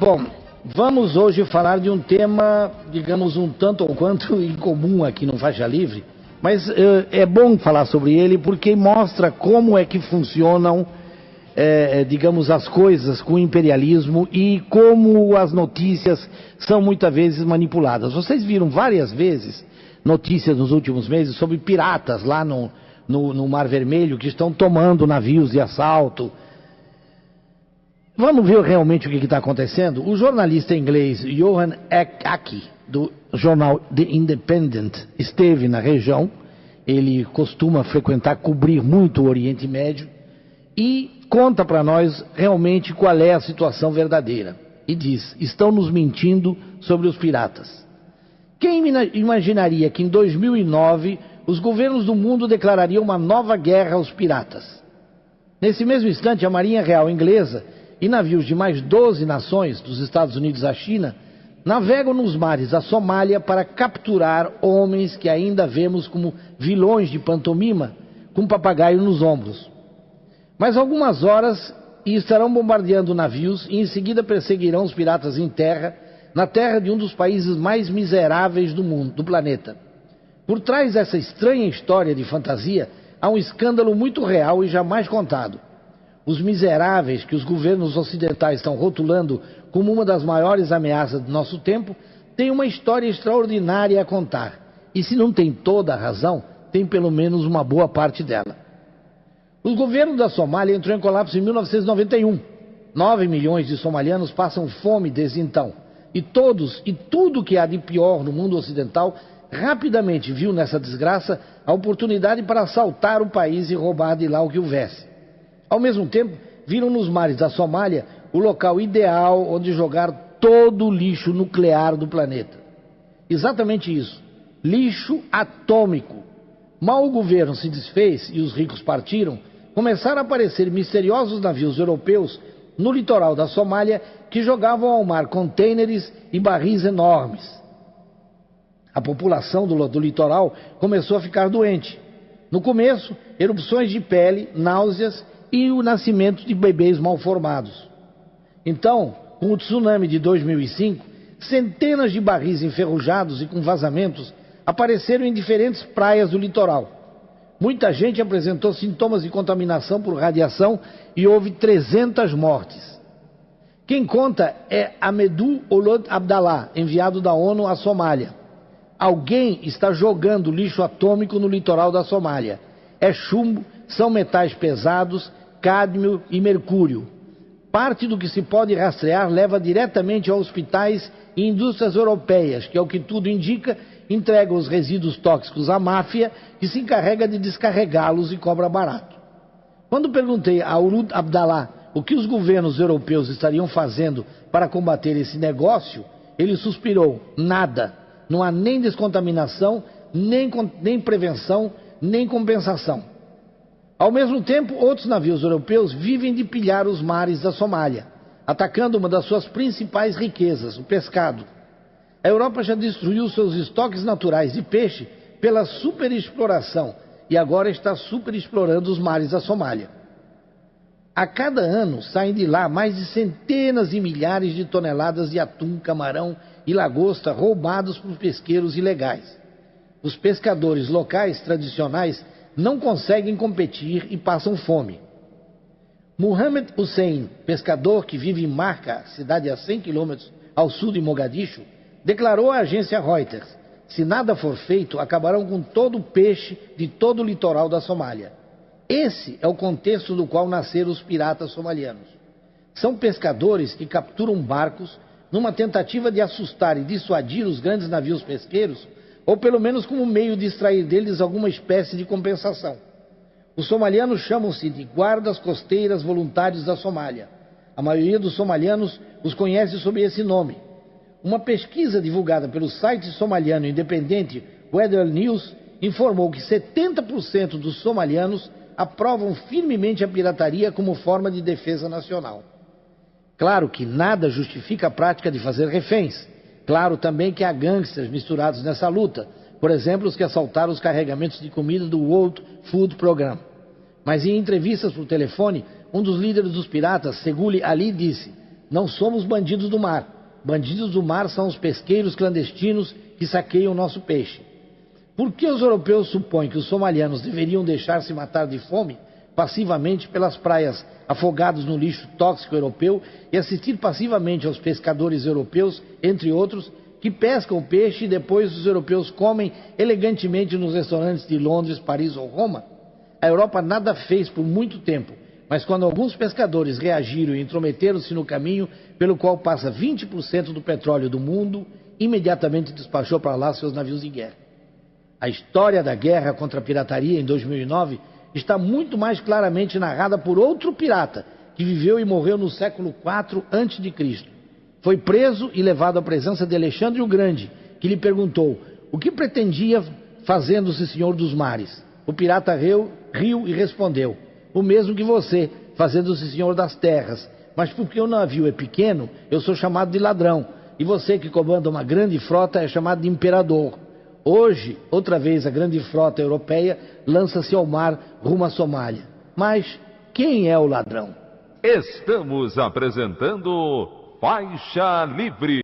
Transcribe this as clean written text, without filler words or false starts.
Bom, vamos hoje falar de um tema, digamos, um tanto ou quanto incomum aqui no Faixa Livre, mas é bom falar sobre ele porque mostra como é que funcionam, digamos, as coisas com o imperialismo e como as notícias são muitas vezes manipuladas. Vocês viram várias vezes notícias nos últimos meses sobre piratas lá no Mar Vermelho que estão tomando navios de assalto. Vamos ver realmente o que está acontecendo? O jornalista inglês Johan Aki, do jornal The Independent, esteve na região. Ele costuma frequentar, cobrir muito o Oriente Médio e conta para nós realmente qual é a situação verdadeira. E diz: estão nos mentindo sobre os piratas. Quem imaginaria que em 2009 os governos do mundo declarariam uma nova guerra aos piratas? Nesse mesmo instante, a Marinha Real Inglesa e navios de mais 12 nações, dos Estados Unidos à China, navegam nos mares da Somália para capturar homens que ainda vemos como vilões de pantomima, com papagaio nos ombros. Mas algumas horas e estarão bombardeando navios e em seguida perseguirão os piratas em terra, na terra de um dos países mais miseráveis do mundo, do planeta. Por trás dessa estranha história de fantasia, há um escândalo muito real e jamais contado. Os miseráveis que os governos ocidentais estão rotulando como uma das maiores ameaças do nosso tempo, têm uma história extraordinária a contar. E se não tem toda a razão, tem pelo menos uma boa parte dela. O governo da Somália entrou em colapso em 1991. 9 milhões de somalianos passam fome desde então. E tudo que há de pior no mundo ocidental rapidamente viu nessa desgraça a oportunidade para assaltar o país e roubar de lá o que houvesse. Ao mesmo tempo, viram nos mares da Somália o local ideal onde jogar todo o lixo nuclear do planeta. Exatamente isso, lixo atômico. Mal o governo se desfez e os ricos partiram, começaram a aparecer misteriosos navios europeus no litoral da Somália que jogavam ao mar contêineres e barris enormes. A população do litoral começou a ficar doente. No começo, erupções de pele, náuseas e o nascimento de bebês mal formados. Então, com o tsunami de 2005, centenas de barris enferrujados e com vazamentos apareceram em diferentes praias do litoral. Muita gente apresentou sintomas de contaminação por radiação e houve 300 mortes. Quem conta é Amadou Ould Abdallah, enviado da ONU à Somália. Alguém está jogando lixo atômico no litoral da Somália. É chumbo, são metais pesados, cádmio e mercúrio. Parte do que se pode rastrear leva diretamente a hospitais e indústrias europeias, que, ao que tudo indica, entregam os resíduos tóxicos à máfia, que se encarrega de descarregá-los e cobra barato. Quando perguntei a Ould Abdallah o que os governos europeus estariam fazendo para combater esse negócio, ele suspirou: nada. Não há nem descontaminação, nem prevenção, nem compensação. Ao mesmo tempo, outros navios europeus vivem de pilhar os mares da Somália, atacando uma das suas principais riquezas, o pescado. A Europa já destruiu seus estoques naturais de peixe pela superexploração e agora está superexplorando os mares da Somália. A cada ano saem de lá mais de centenas de milhares de toneladas de atum, camarão e lagosta roubados por pesqueiros ilegais. Os pescadores locais tradicionais não conseguem competir e passam fome. Mohamed Hussein, pescador que vive em Marca, cidade a 100 quilômetros ao sul de Mogadishu, declarou à agência Reuters: se nada for feito, acabarão com todo o peixe de todo o litoral da Somália. Esse é o contexto do qual nasceram os piratas somalianos. São pescadores que capturam barcos numa tentativa de assustar e dissuadir os grandes navios pesqueiros, ou pelo menos como meio de extrair deles alguma espécie de compensação. Os somalianos chamam-se de guardas costeiras voluntários da Somália. A maioria dos somalianos os conhece sob esse nome. Uma pesquisa divulgada pelo site somaliano independente Weather News informou que 70% dos somalianos aprovam firmemente a pirataria como forma de defesa nacional. Claro que nada justifica a prática de fazer reféns. Claro também que há gangsters misturados nessa luta, por exemplo, os que assaltaram os carregamentos de comida do World Food Program. Mas em entrevistas por telefone, um dos líderes dos piratas, Seguli Ali, disse: Não somos bandidos do mar. Bandidos do mar são os pesqueiros clandestinos que saqueiam o nosso peixe. Por que os europeus supõem que os somalianos deveriam deixar-se matar de fome passivamente pelas praias, afogados no lixo tóxico europeu, e assistir passivamente aos pescadores europeus, entre outros, que pescam o peixe e depois os europeus comem elegantemente nos restaurantes de Londres, Paris ou Roma? A Europa nada fez por muito tempo, mas quando alguns pescadores reagiram e intrometeram-se no caminho pelo qual passa 20% do petróleo do mundo, imediatamente despachou para lá seus navios de guerra. A história da guerra contra a pirataria em 2009 está muito mais claramente narrada por outro pirata, que viveu e morreu no século IV a.C. Foi preso e levado à presença de Alexandre o Grande, que lhe perguntou o que pretendia fazendo-se senhor dos mares. O pirata riu e respondeu: o mesmo que você, fazendo-se senhor das terras. Mas porque o navio é pequeno, eu sou chamado de ladrão, e você que comanda uma grande frota é chamado de imperador. Hoje, outra vez, a grande frota europeia lança-se ao mar rumo à Somália. Mas quem é o ladrão? Estamos apresentando Faixa Livre.